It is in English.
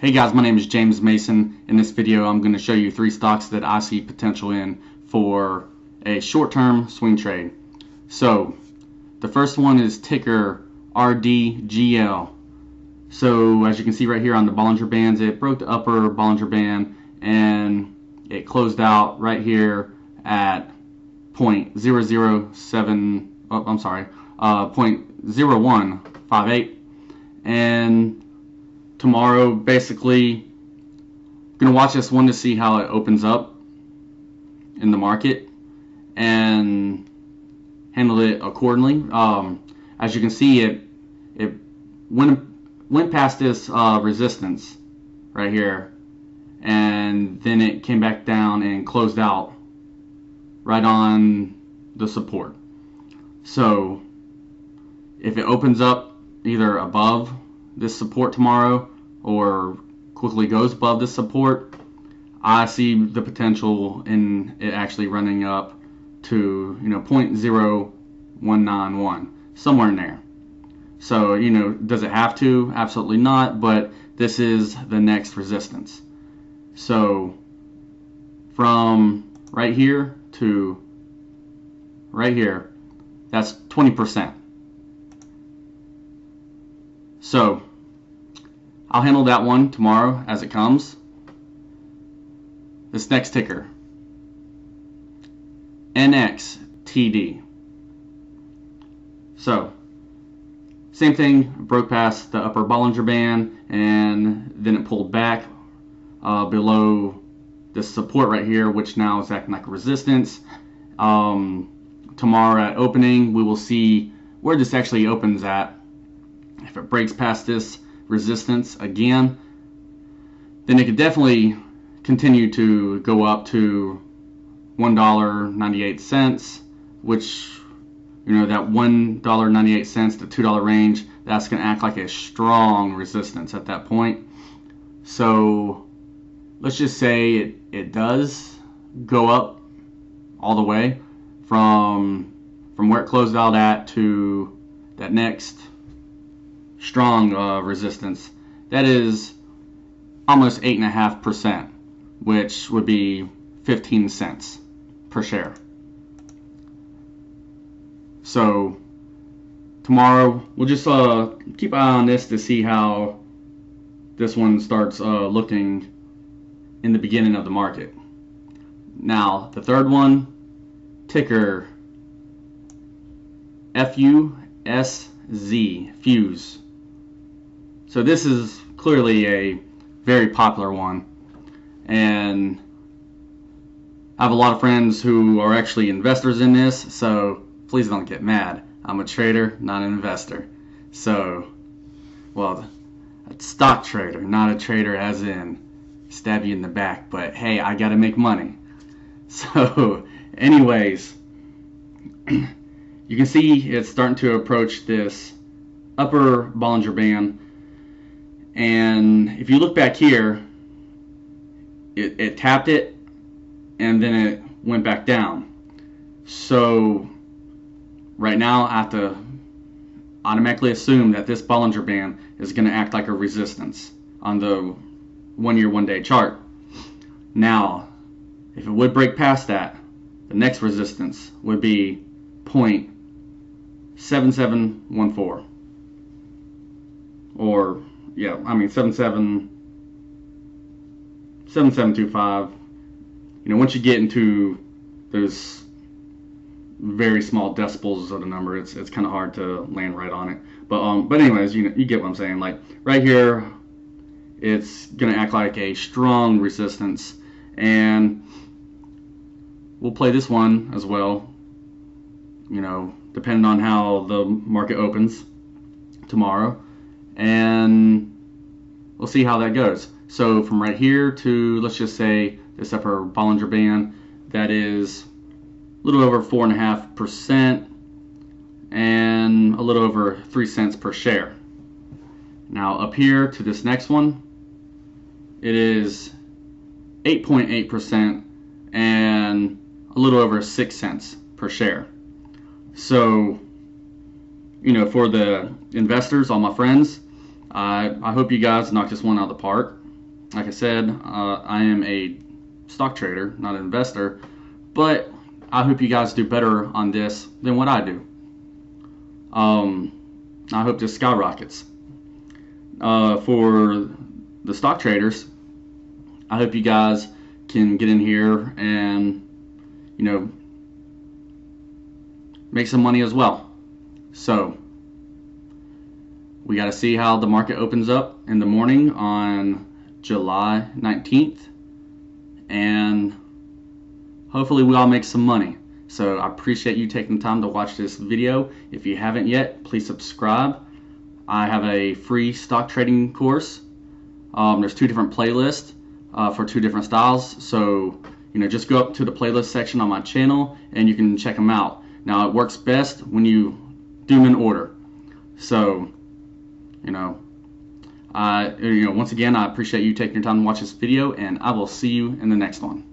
Hey guys, my name is James Mason. In this video, I'm going to show you 3 stocks that I see potential in for a short-term swing trade. So, the first one is ticker RDGL. So, as you can see right here on the Bollinger Bands, it broke the upper Bollinger Band and it closed out right here at 0.0158, and tomorrow basically gonna watch this one to see how it opens up in the market and handle it accordingly. As you can see, it went past this resistance right here, and then it came back down and closed out right on the support. So if it opens up either above this support tomorrow or quickly goes above this support, I see the potential in it actually running up to 0.0191, somewhere in there. So does it have to? Absolutely not, but this is the next resistance. So from right here to right here, that's 20%. So I'll handle that one tomorrow as it comes. This next ticker, NXTD. So same thing, broke past the upper Bollinger Band and then it pulled back below this support right here, which now is acting like a resistance. Tomorrow at opening, we will see where this actually opens at. If it breaks past this resistance again, then it could definitely continue to go up to $1.98, which that $1.98 to $2 range, that's going to act like a strong resistance at that point. So let's just say it does go up all the way from where it closed out at to that next strong resistance. That is almost 8.5%, which would be 15 cents per share. So tomorrow we'll just keep an eye on this to see how this one starts looking in the beginning of the market. Now the third one, ticker FUZZ, FUZZ. So this is clearly a very popular one, and I have a lot of friends who are actually investors in this, so please don't get mad. I'm a trader, not an investor. So, well, a stock trader, not a trader as in stab you in the back, but hey, I gotta make money. So anyways, you can see it's starting to approach this upper Bollinger Band, and if you look back here, it tapped it and then it went back down. So right now I have to automatically assume that this Bollinger Band is going to act like a resistance on the 1-year, 1-day chart. Now if it would break past that, the next resistance would be 0.7714, or 7725. Once you get into those very small decibels of the number, it's kind of hard to land right on it. But anyways, you get what I'm saying. Like right here, it's gonna act like a strong resistance, and we'll play this one as well. Depending on how the market opens tomorrow, and we'll see how that goes. So from right here to, let's just say, this upper Bollinger Band, that is a little over 4.5% and a little over 3 cents per share. Now up here to this next one, it is 8.8% and a little over 6 cents per share. So for the investors, all my friends, I hope you guys knock this one out of the park. Like I said, I am a stock trader, not an investor, but I hope you guys do better on this than what I do. I hope this skyrockets. For the stock traders, I hope you guys can get in here and, you know, make some money as well. So we got to see how the market opens up in the morning on July 19th, and hopefully we all make some money. So I appreciate you taking the time to watch this video. If you haven't yet, please subscribe. I have a free stock trading course. There's 2 different playlists for 2 different styles. So, you know, just go up to the playlist section on my channel and you can check them out. Now, it works best when you do them in order. So, once again, I appreciate you taking your time to watch this video, and I will see you in the next one.